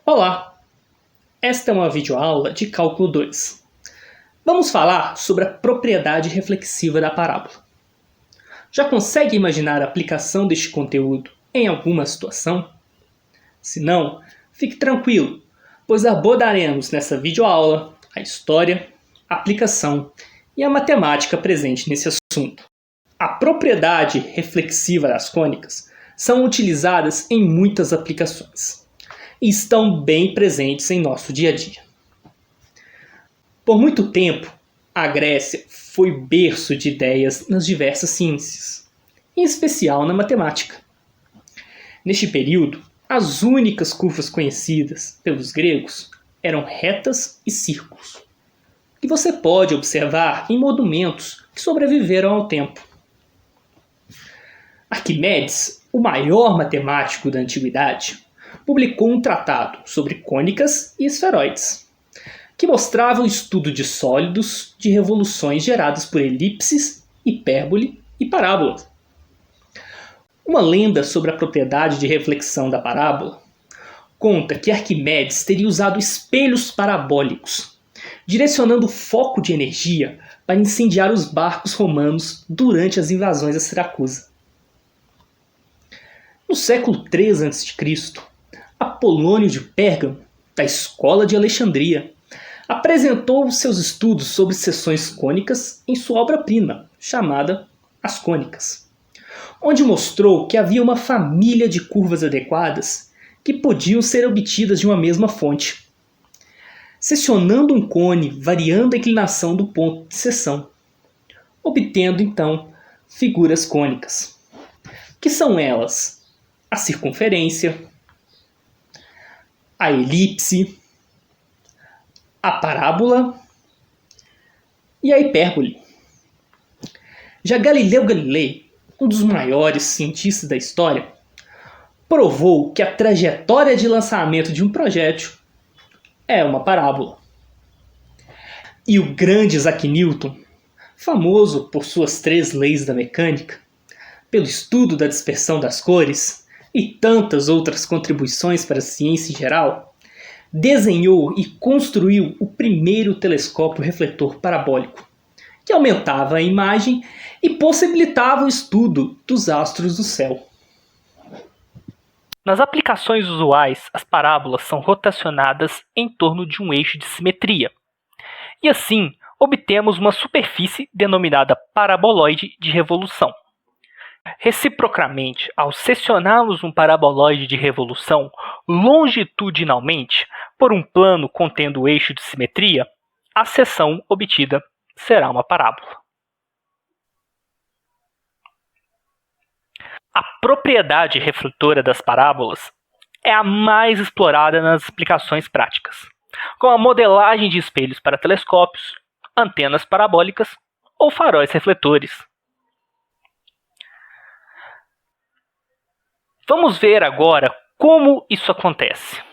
Olá! Esta é uma videoaula de Cálculo 2. Vamos falar sobre a propriedade reflexiva da parábola. Já consegue imaginar a aplicação deste conteúdo em alguma situação? Se não, fique tranquilo, pois abordaremos nessa videoaula a história, a aplicação e a matemática presente nesse assunto. A propriedade reflexiva das cônicas são utilizadas em muitas aplicações e estão bem presentes em nosso dia a dia. Por muito tempo, a Grécia foi berço de ideias nas diversas ciências, em especial na matemática. Neste período, as únicas curvas conhecidas pelos gregos eram retas e círculos, que você pode observar em monumentos que sobreviveram ao tempo. Arquimedes, o maior matemático da antiguidade, publicou um tratado sobre cônicas e esferoides, que mostrava o estudo de sólidos de revoluções geradas por elipses, hipérbole e parábolas. Uma lenda sobre a propriedade de reflexão da parábola conta que Arquimedes teria usado espelhos parabólicos, direcionando o foco de energia para incendiar os barcos romanos durante as invasões a Siracusa. No século III a.C., Apolônio de Pérgamo, da Escola de Alexandria, apresentou seus estudos sobre seções cônicas em sua obra-prima, chamada As Cônicas, onde mostrou que havia uma família de curvas adequadas que podiam ser obtidas de uma mesma fonte, secionando um cone variando a inclinação do ponto de seção, obtendo então figuras cônicas, que são elas a circunferência, a elipse, a parábola e a hipérbole. Já Galileu Galilei, um dos maiores cientistas da história, provou que a trajetória de lançamento de um projétil é uma parábola. E o grande Isaac Newton, famoso por suas 3 leis da mecânica, pelo estudo da dispersão das cores e tantas outras contribuições para a ciência em geral, desenhou e construiu o primeiro telescópio refletor parabólico, que aumentava a imagem e possibilitava o estudo dos astros do céu. Nas aplicações usuais, as parábolas são rotacionadas em torno de um eixo de simetria, e assim obtemos uma superfície denominada paraboloide de revolução. Reciprocamente, ao seccionarmos um paraboloide de revolução longitudinalmente por um plano contendo o eixo de simetria, a seção obtida será uma parábola. A propriedade refletora das parábolas é a mais explorada nas aplicações práticas, com a modelagem de espelhos para telescópios, antenas parabólicas ou faróis refletores. Vamos ver agora como isso acontece.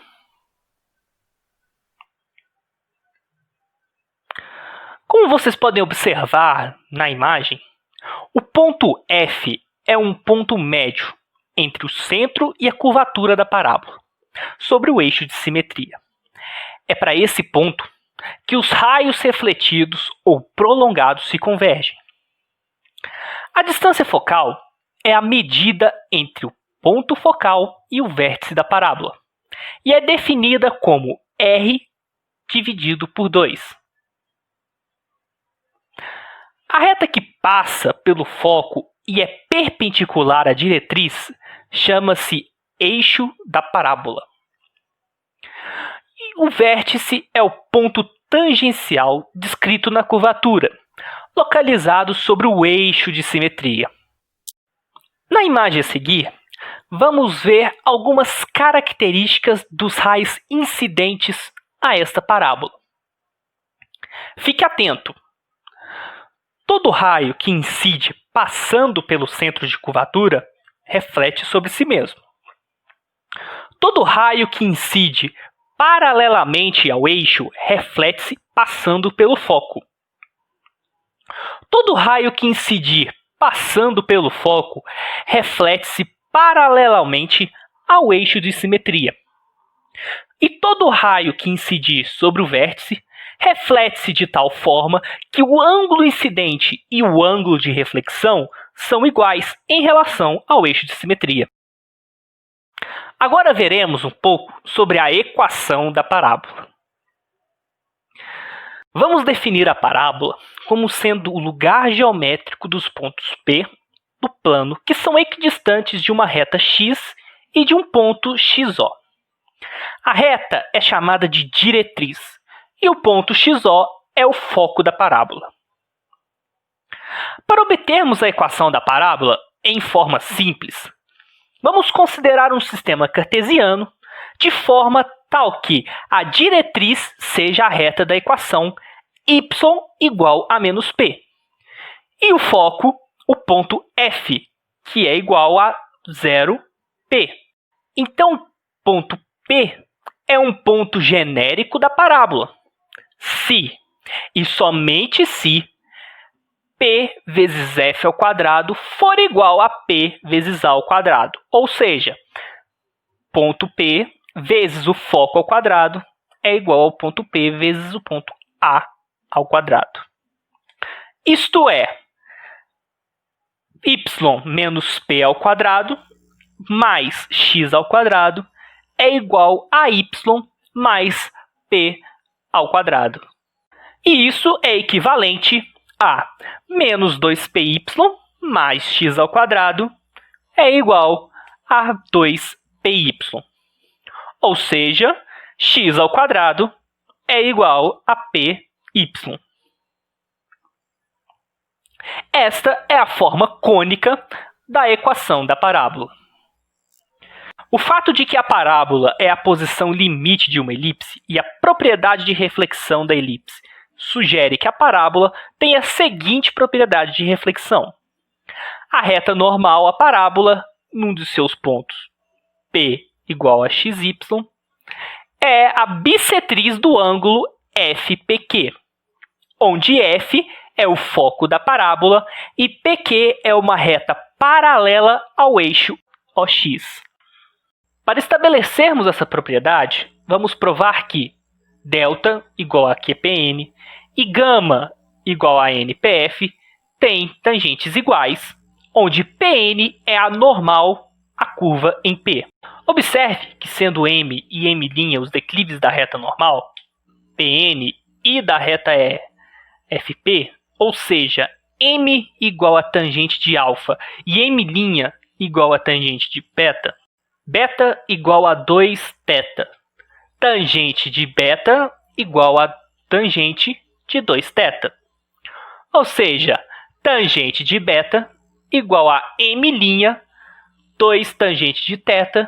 Como vocês podem observar na imagem, o ponto F é um ponto médio entre o centro e a curvatura da parábola, sobre o eixo de simetria. É para esse ponto que os raios refletidos ou prolongados se convergem. A distância focal é a medida entre o ponto focal e o vértice da parábola, e é definida como R dividido por 2. A reta que passa pelo foco e é perpendicular à diretriz chama-se eixo da parábola. E o vértice é o ponto tangencial descrito na curvatura, localizado sobre o eixo de simetria. Na imagem a seguir, vamos ver algumas características dos raios incidentes a esta parábola. Fique atento. Todo raio que incide passando pelo centro de curvatura reflete sobre si mesmo. Todo raio que incide paralelamente ao eixo reflete-se passando pelo foco. Todo raio que incidir passando pelo foco reflete-se paralelamente ao eixo de simetria. E todo raio que incidir sobre o vértice reflete-se de tal forma que o ângulo incidente e o ângulo de reflexão são iguais em relação ao eixo de simetria. Agora veremos um pouco sobre a equação da parábola. Vamos definir a parábola como sendo o lugar geométrico dos pontos P do plano que são equidistantes de uma reta x e de um ponto XO. A reta é chamada de diretriz e o ponto XO é o foco da parábola. Para obtermos a equação da parábola em forma simples, vamos considerar um sistema cartesiano de forma tal que a diretriz seja a reta da equação y igual a menos p e o foco, o ponto F, que é igual a 0p. Então, ponto P é um ponto genérico da parábola. Se e somente se P vezes F ao quadrado for igual a P vezes A ao quadrado. Ou seja, ponto P vezes o foco ao quadrado é igual ao ponto P vezes o ponto A ao quadrado. Isto é, y menos P ao quadrado mais x ao quadrado é igual a y mais P ao quadrado. E isso é equivalente a menos 2py mais x ao quadrado é igual a 2py. Ou seja, x ao quadrado é igual a py. Esta é a forma cônica da equação da parábola. O fato de que a parábola é a posição limite de uma elipse e a propriedade de reflexão da elipse sugere que a parábola tem a seguinte propriedade de reflexão. A reta normal à parábola, num de seus pontos P igual a xy, é a bissetriz do ângulo FPQ, onde F é o foco da parábola e PQ é uma reta paralela ao eixo OX. Para estabelecermos essa propriedade, vamos provar que delta igual a QPN e gama igual a NPF têm tangentes iguais, onde PN é a normal à curva em P. Observe que, sendo M e M' os declives da reta normal, PN e da reta FP, ou seja, M igual a tangente de alfa e M' igual a tangente de beta, beta igual a 2θ, tangente de beta igual a tangente de 2θ. Ou seja, tangente de beta igual a M', 2 tangente de θ,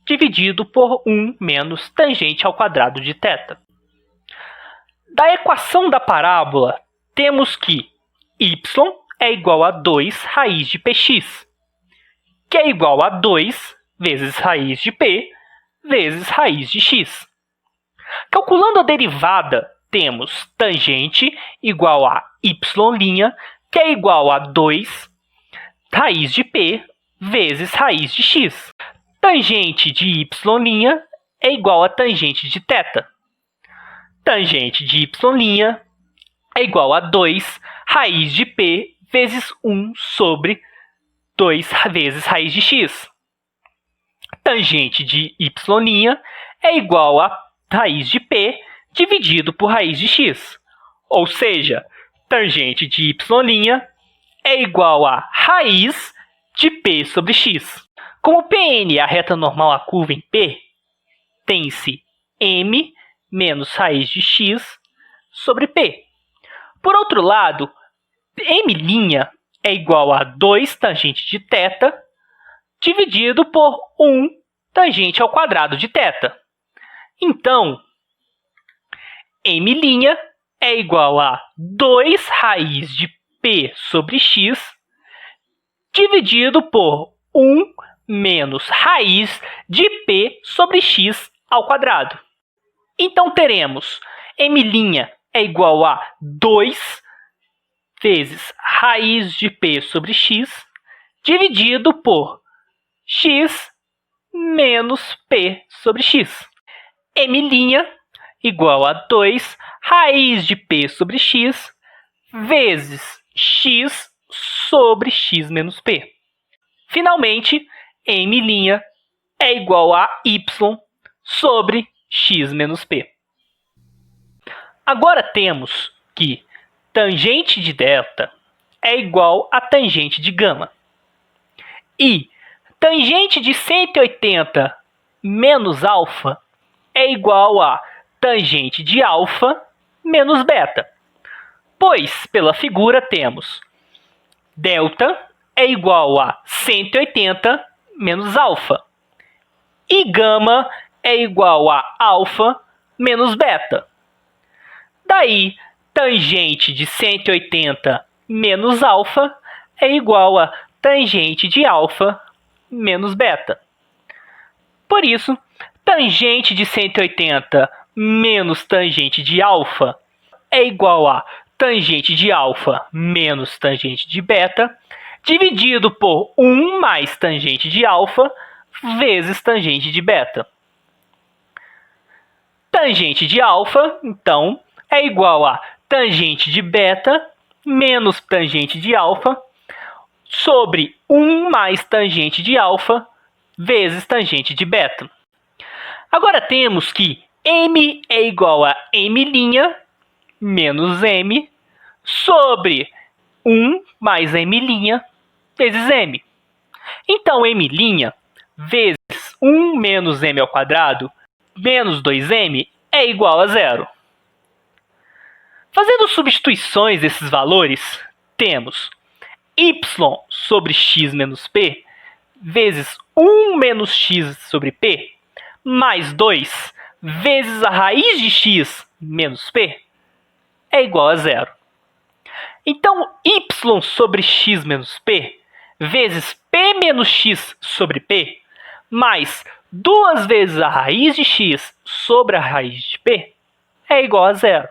dividido por 1 menos tangente ao quadrado de θ. Da equação da parábola, temos que y é igual a 2 raiz de px, que é igual a 2 vezes raiz de p vezes raiz de x. Calculando a derivada, temos tangente igual a y', que é igual a 2 raiz de p vezes raiz de x. Tangente de y' é igual a tangente de θ. Tangente de y' é igual a 2 raiz de p vezes 1 sobre 2 vezes raiz de x. Tangente de y' é igual a raiz de p dividido por raiz de x. Ou seja, tangente de y' é igual a raiz de p sobre x. Como Pn é a reta normal à curva em P, tem-se m menos raiz de x sobre p. Por outro lado, m' é igual a 2 tangente de θ dividido por 1 tangente ao quadrado de θ. Então, m' é igual a 2 raiz de p sobre x dividido por 1 menos raiz de p sobre x ao quadrado. Então, teremos m' é igual a 2 vezes raiz de p sobre x dividido por x menos p sobre x. m' igual a 2 raiz de p sobre x vezes x sobre x menos p. Finalmente, m' é igual a y sobre x menos p. Agora temos que tangente de delta é igual a tangente de gama. E tangente de 180 menos alfa é igual a tangente de alfa menos beta. Pois, pela figura, temos delta é igual a 180 menos alfa. E gama é igual a alfa menos beta. Daí, tangente de 180 menos alfa é igual a tangente de alfa menos beta. Por isso, tangente de 180 menos tangente de alfa é igual a tangente de alfa menos tangente de beta, dividido por 1 mais tangente de alfa vezes tangente de beta. Tangente de alfa, então, é igual a tangente de beta menos tangente de alfa sobre 1 mais tangente de alfa vezes tangente de beta. Agora temos que m é igual a m' menos m sobre 1 mais m' vezes m. Então, m' vezes 1 menos m ao quadrado menos 2m é igual a 0. Fazendo substituições desses valores, temos y sobre x menos p vezes 1 menos x sobre p mais 2 vezes a raiz de x menos p é igual a 0. Então, y sobre x menos p vezes p menos x sobre p mais 2 vezes a raiz de x sobre a raiz de p é igual a 0.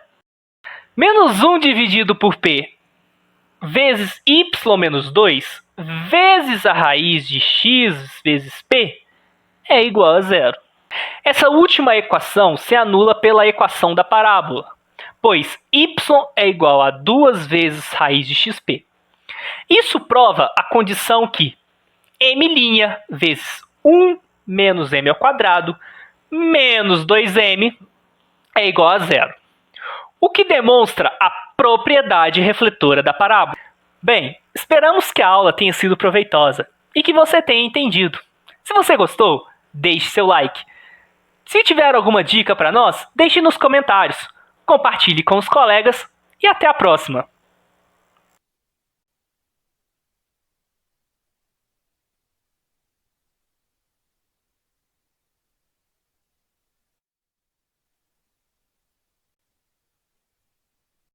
Menos 1 dividido por p vezes y menos 2 vezes a raiz de x vezes p é igual a 0. Essa última equação se anula pela equação da parábola, pois y é igual a 2 vezes raiz de xp. Isso prova a condição que m' vezes 1 menos m ao quadrado menos 2m é igual a 0. O que demonstra a propriedade refletora da parábola. Bem, esperamos que a aula tenha sido proveitosa e que você tenha entendido. Se você gostou, deixe seu like. Se tiver alguma dica para nós, deixe nos comentários. Compartilhe com os colegas e até a próxima!